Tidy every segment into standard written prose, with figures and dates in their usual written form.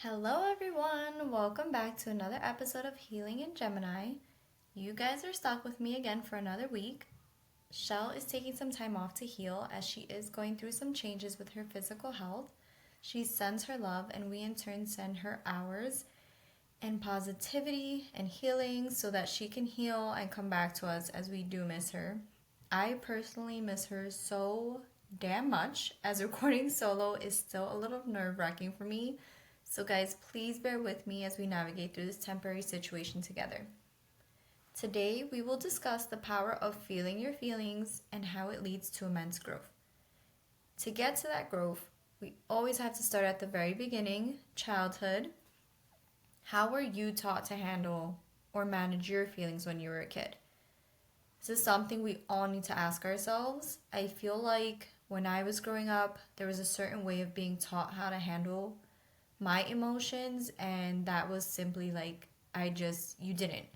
Hello, everyone. Welcome back to another episode of Healing in Gemini. You guys are stuck with me again for another week. Shell is taking some time off to heal as she is going through some changes with her physical health. She sends her love, and we in turn send her ours and positivity and healing so that she can heal and come back to us as we do miss her. I personally miss her so damn much, as recording solo is still a little nerve wracking for me. So, guys, please bear with me as we navigate through this temporary situation together. Today, we will discuss the power of feeling your feelings and how it leads to immense growth. To get to that growth, we always have to start at the very beginning, childhood. How were you taught to handle or manage your feelings when you were a kid? This is something we all need to ask ourselves. I feel like when I was growing up, there was a certain way of being taught how to handle my emotions, and that was simply like, you didn't.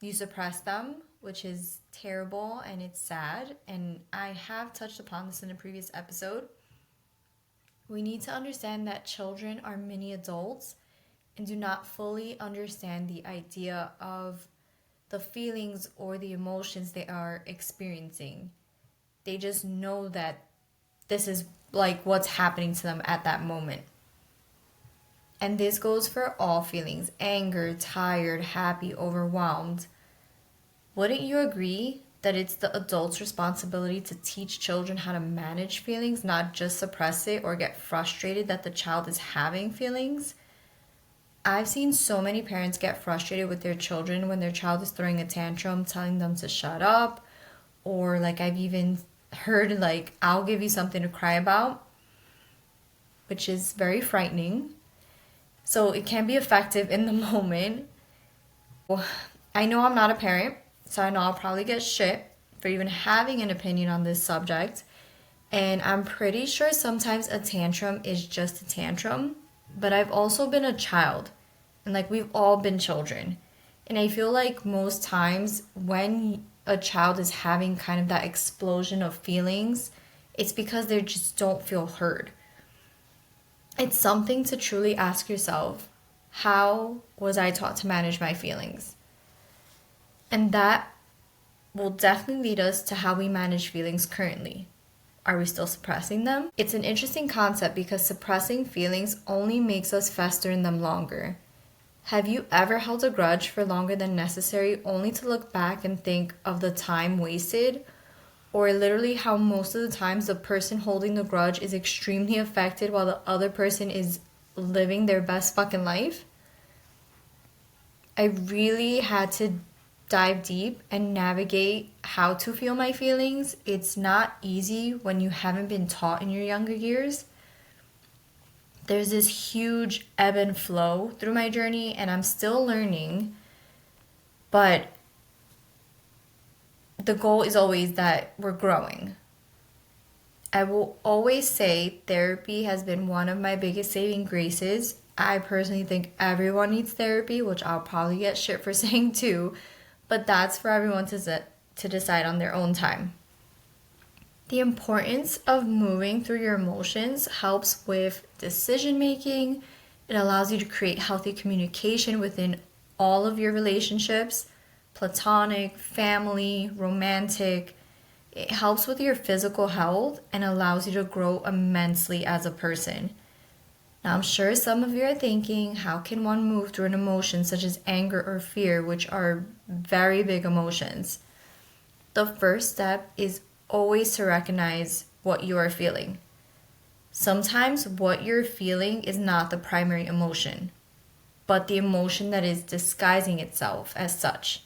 You suppressed them, which is terrible and it's sad, and I have touched upon this in a previous episode. We need to understand that children are mini adults and do not fully understand the idea of the feelings or the emotions they are experiencing. They just know that this is like what's happening to them at that moment. And this goes for all feelings: anger, tired, happy, overwhelmed. Wouldn't you agree that it's the adult's responsibility to teach children how to manage feelings, not just suppress it or get frustrated that the child is having feelings? I've seen so many parents get frustrated with their children when their child is throwing a tantrum, telling them to shut up, or like I've even heard like, I'll give you something to cry about, which is very frightening. So it can be effective in the moment. I know I'm not a parent, so I know I'll probably get shit for even having an opinion on this subject. And I'm pretty sure sometimes a tantrum is just a tantrum. But I've also been a child. And like, we've all been children. And I feel like most times when a child is having kind of that explosion of feelings, it's because they just don't feel heard. It's something to truly ask yourself, how was I taught to manage my feelings? And that will definitely lead us to how we manage feelings currently. Are we still suppressing them? It's an interesting concept because suppressing feelings only makes us fester in them longer. Have you ever held a grudge for longer than necessary only to look back and think of the time wasted? Or literally how most of the times the person holding the grudge is extremely affected while the other person is living their best fucking life? I really had to dive deep and navigate how to feel my feelings. It's not easy when you haven't been taught in your younger years. There's this huge ebb and flow through my journey, and I'm still learning, but the goal is always that we're growing. I will always say therapy has been one of my biggest saving graces. I personally think everyone needs therapy, which I'll probably get shit for saying too, but that's for everyone to decide on their own time. The importance of moving through your emotions helps with decision making. It allows you to create healthy communication within all of your relationships, platonic, family, romantic. It helps with your physical health and allows you to grow immensely as a person. Now, I'm sure some of you are thinking, how can one move through an emotion such as anger or fear, which are very big emotions? The first step is always to recognize what you are feeling. Sometimes what you're feeling is not the primary emotion, but the emotion that is disguising itself as such.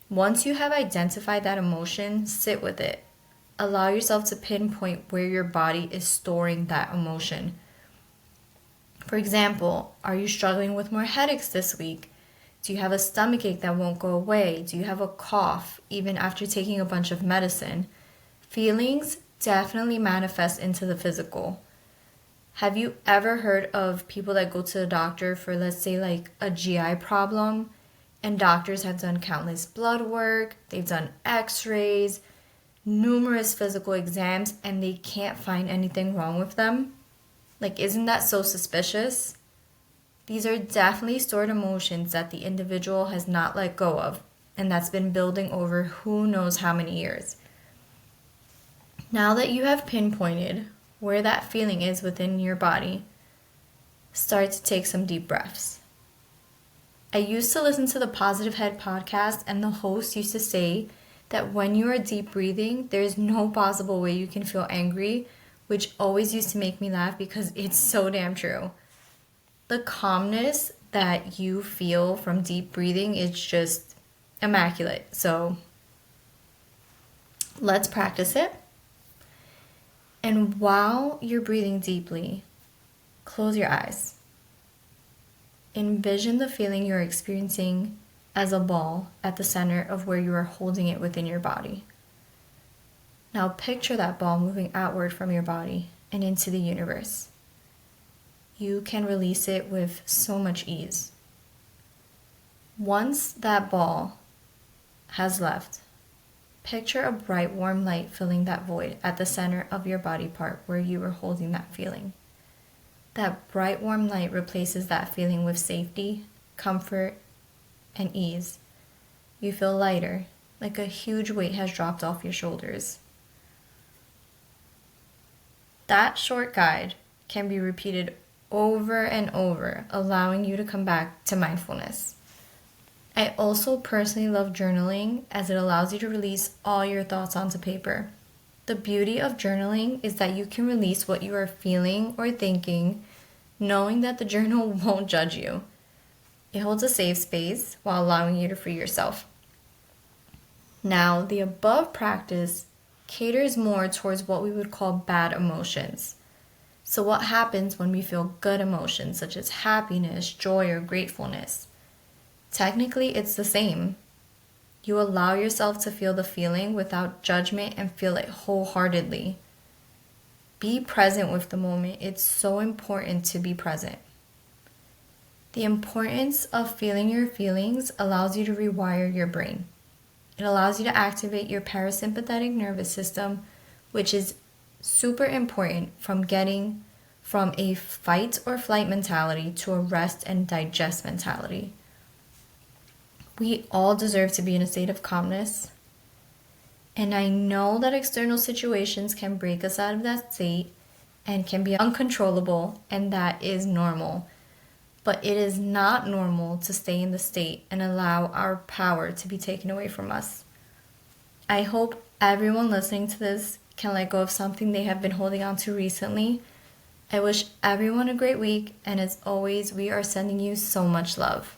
Once you have identified that emotion, sit with it. Allow yourself to pinpoint where your body is storing that emotion. For example, are you struggling with more headaches this week? Do you have a stomachache that won't go away? Do you have a cough even after taking a bunch of medicine? Feelings definitely manifest into the physical. Have you ever heard of people that go to the doctor for, let's say, like a GI problem? And doctors have done countless blood work, they've done x-rays, numerous physical exams, and they can't find anything wrong with them? Like, isn't that so suspicious? These are definitely stored emotions that the individual has not let go of, and that's been building over who knows how many years. Now that you have pinpointed where that feeling is within your body, start to take some deep breaths. I used to listen to the Positive Head podcast, and the host used to say that when you are deep breathing, there's no possible way you can feel angry, which always used to make me laugh because it's so damn true. The calmness that you feel from deep breathing is just immaculate. So let's practice it. And while you're breathing deeply, close your eyes. Envision the feeling you're experiencing as a ball at the center of where you are holding it within your body. Now picture that ball moving outward from your body and into the universe. You can release it with so much ease. Once that ball has left, picture a bright, warm light filling that void at the center of your body part where you were holding that feeling. That bright, warm light replaces that feeling with safety, comfort, and ease. You feel lighter, like a huge weight has dropped off your shoulders. That short guide can be repeated over and over, allowing you to come back to mindfulness. I also personally love journaling as it allows you to release all your thoughts onto paper. The beauty of journaling is that you can release what you are feeling or thinking, knowing that the journal won't judge you. It holds a safe space while allowing you to free yourself. Now, the above practice caters more towards what we would call bad emotions. So what happens when we feel good emotions such as happiness, joy, or gratefulness? Technically, it's the same. You allow yourself to feel the feeling without judgment and feel it wholeheartedly. Be present with the moment. It's so important to be present. The importance of feeling your feelings allows you to rewire your brain. It allows you to activate your parasympathetic nervous system, which is super important from getting from a fight or flight mentality to a rest and digest mentality. We all deserve to be in a state of calmness. And I know that external situations can break us out of that state and can be uncontrollable, and that is normal. But it is not normal to stay in the state and allow our power to be taken away from us. I hope everyone listening to this can let go of something they have been holding on to recently. I wish everyone a great week, and as always, we are sending you so much love.